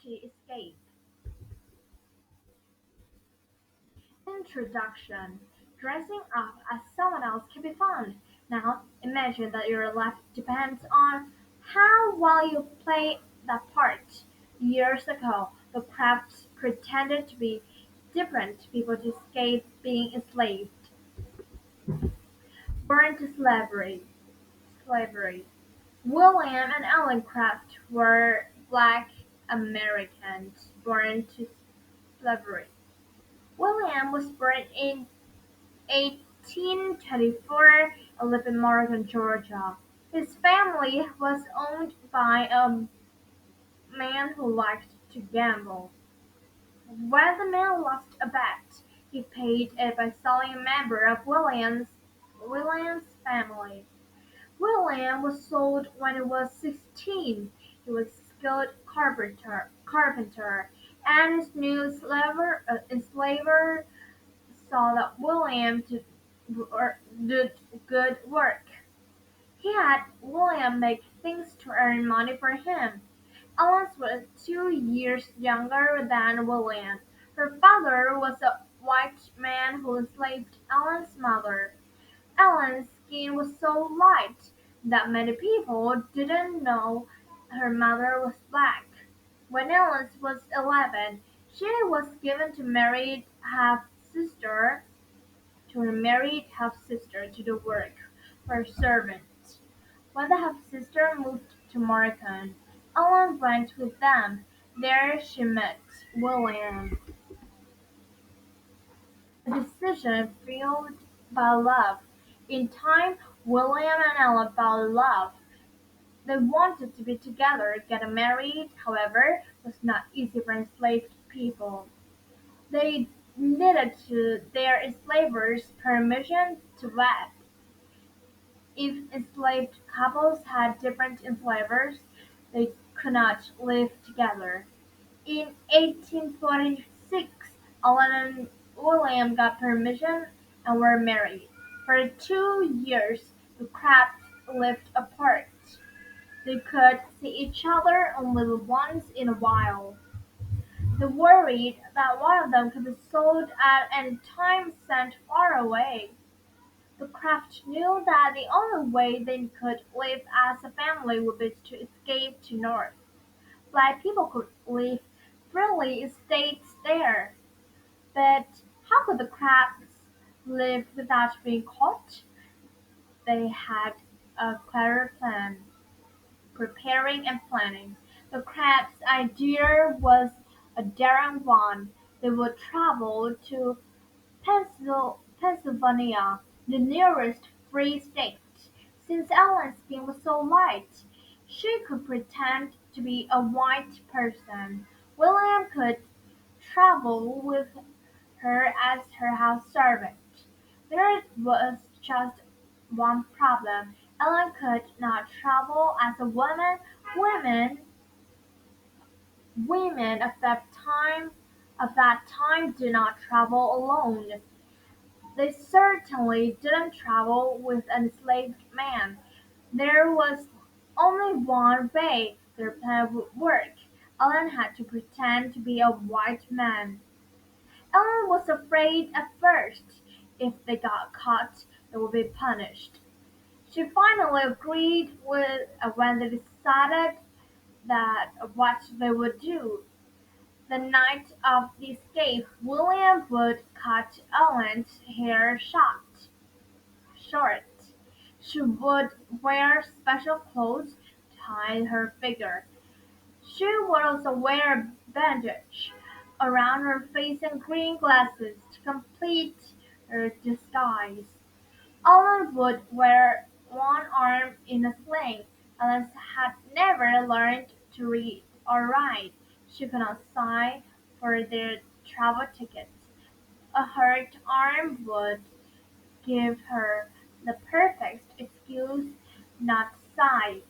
Crafty Escape. Introduction. Dressing up as someone else can be fun. Now, imagine that your life depends on how well you play that part. Years ago, the crafts pretended to be different people to escape being enslaved. Born to slavery. William and Ellen Craft were black Americans born to slavery. William was born in 1824 and lived in Morgan, Georgia. His family was owned by a man who liked to gamble. When the man lost a bet, he paid it by selling a member of William's family. William was sold when he was 16. He was a skilled carpenter, and his new enslaver saw that William did good work. He had William make things to earn money for him. Ellen was 2 years younger than William. Her father was a white man who enslaved Ellen's mother. Ellen's skin was so light that many people didn't know her mother was black. When Ellen was 11, she was given to her married half-sister to do work for a servant. When the half-sister moved to Moroccan, Ellen went with them. There she met William. A decision fueled by love. In time, William and Ella fell in love. They wanted to be together, get married, however, was not easy for enslaved people. They needed their enslavers' permission to wed. If enslaved couples had different enslavers, they could not live together. In 1846, Ellen and William got permission and were married. For 2 years, the Crafts lived apart. They could see each other only once in a while. They worried that one of them could be sold at any time sent far away. The Crafts knew that the only way they could live as a family would be to escape to North. Black people could live freely in states there. But how could the Crafts live without being caught? They had a clever plan. Preparing and planning. The Crab's idea was a daring one. They would travel to Pennsylvania, the nearest free state. Since Ellen's skin was so light, she could pretend to be a white person. William could travel with her as her house servant. There was just one problem. Ellen could not travel as a woman. Women women of that time did not travel alone. They certainly didn't travel with an enslaved man. There was only one way their plan would work. Ellen had to pretend to be a white man. Ellen was afraid at first. If they got caught, they would be punished. She finally agreed when they decided that what they would do. The night of the escape, William would cut Ellen's hair short. She would wear special clothes to hide her figure. She would also wear a bandage around her face and green glasses to complete her disguise. Ellen would wear one arm in a sling. Ellen had never learned to read or write. She could not sign for their travel tickets. A hurt arm would give her the perfect excuse not to sign.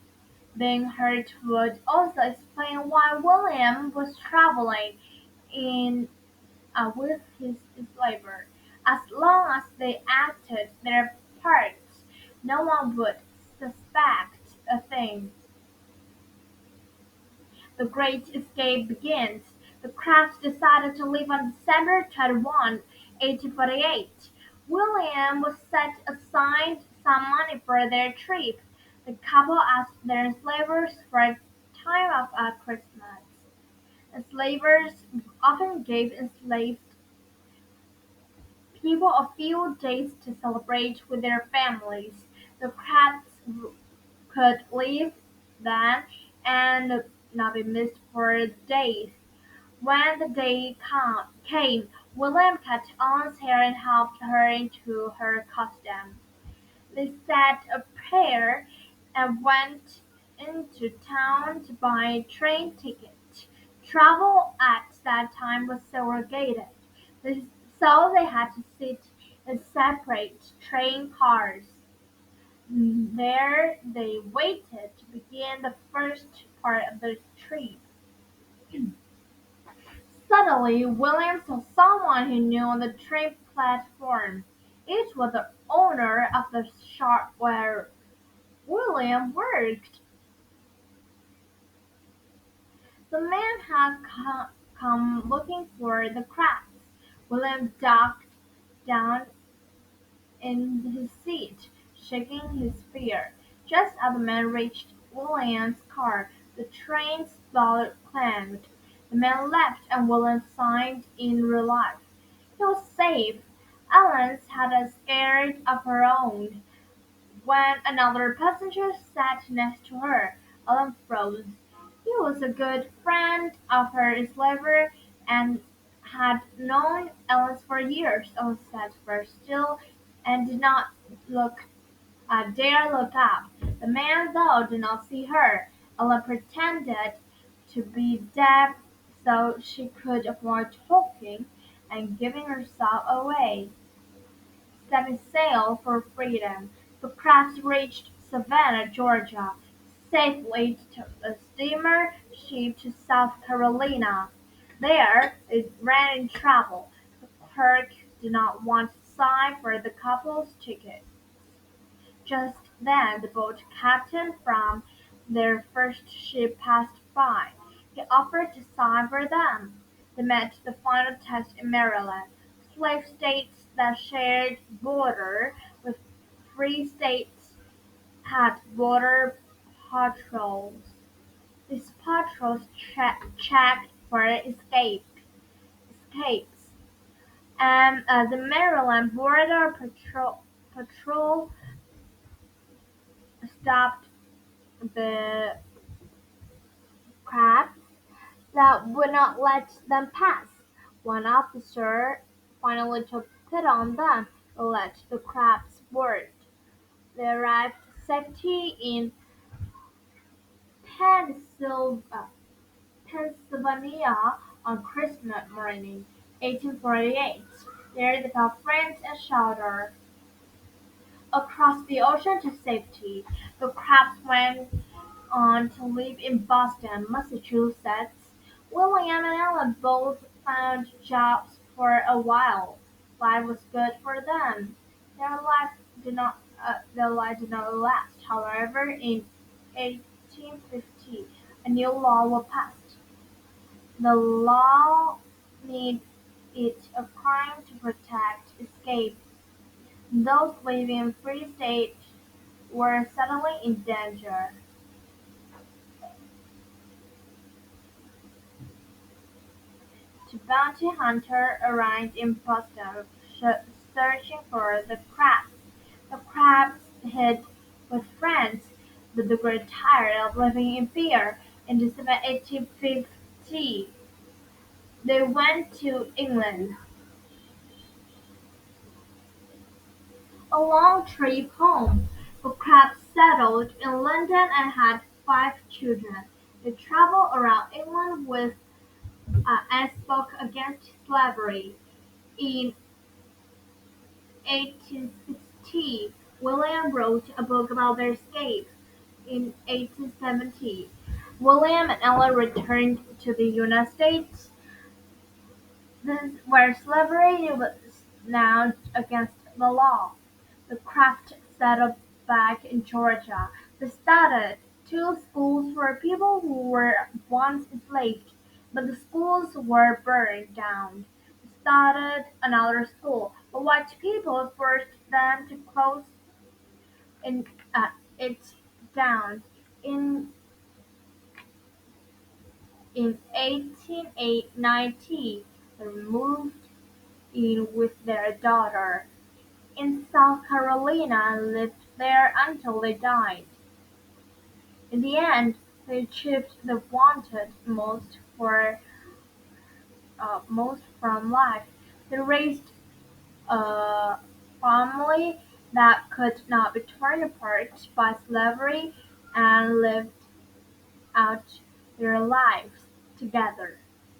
Being hurt would also explain why William was traveling in with his slaver. As long as they acted their parts, no one would suspect a thing. The Great Escape begins. The Crafts decided to leave on December 21, 1848. William was set aside some money for their trip. The couple asked their enslavers for a time off at Christmas. Enslavers often gave enslaved people a few days to celebrate with their families. The Crafts could leave then and not be missed for days. When the day came, William cut Anne's hair and helped her into her costume. They said a prayer and went into town to buy a train ticket. Travel at that time was segregated, so they had to sit in separate train cars. There they waited to begin the first part of the trip. Suddenly William saw someone he knew on the train platform. It was the owner of the shop where William worked. The man had come looking for the crabs. William ducked down in his seat, shaking his fear. Just as the man reached William's car, the train's bell clanged. The man left and William signed in relief. He was safe. Alice had a scare of her own. When another passenger sat next to her, Ellen froze. He was a good friend of her slaver and had known Alice for years. Ellen sat very still and did not look dare look up. The man, though, did not see her. Ellen pretended to be deaf so she could avoid talking and giving herself away. Setting sail for freedom, the craft reached Savannah, Georgia. Safely took a steamer ship to South Carolina. There it ran in trouble. The clerk did not want to sign for the couple's ticket. Just then the boat captain from their first ship passed by. He offered to sign for them. They met the final test in Maryland, slave states that shared border with free states had border patrols. These patrols checked for escapes, and the Maryland Border Patrol stopped the crabs that would not let them pass. One officer finally took pity on them and let the crabs board. They arrived safely in Pennsylvania on Christmas morning, 1848. There they found friends and shelter. Across the ocean to safety, the crabs went on to live in Boston, Massachusetts. William and Ellen both found jobs for a while. Life was good for them. Their life did not last. However, in 1850, a new law was passed. The law made it a crime to protect escape. Those living in free states were suddenly in danger. The bounty hunter arrived in Boston searching for the crabs. The crabs hid with friends, but they grew tired of living in fear. In December 1850, they went to England. A long trip home. The crabs settled in London and had 5 children. They traveled around England and spoke against slavery. In 1860, William wrote a book about their escape. In 1870, William and Ella returned to the United States, where slavery was now against the law. The craft settled back in Georgia. They started two schools for people who were once enslaved, but the schools were burned down. They started another school, but white people forced them to close in, it down. In in 1890, they moved in with their daughter in South Carolina and lived there until they died. In the end, they achieved they wanted most from life. They raised a family that could not be torn apart by slavery and lived out their lives together.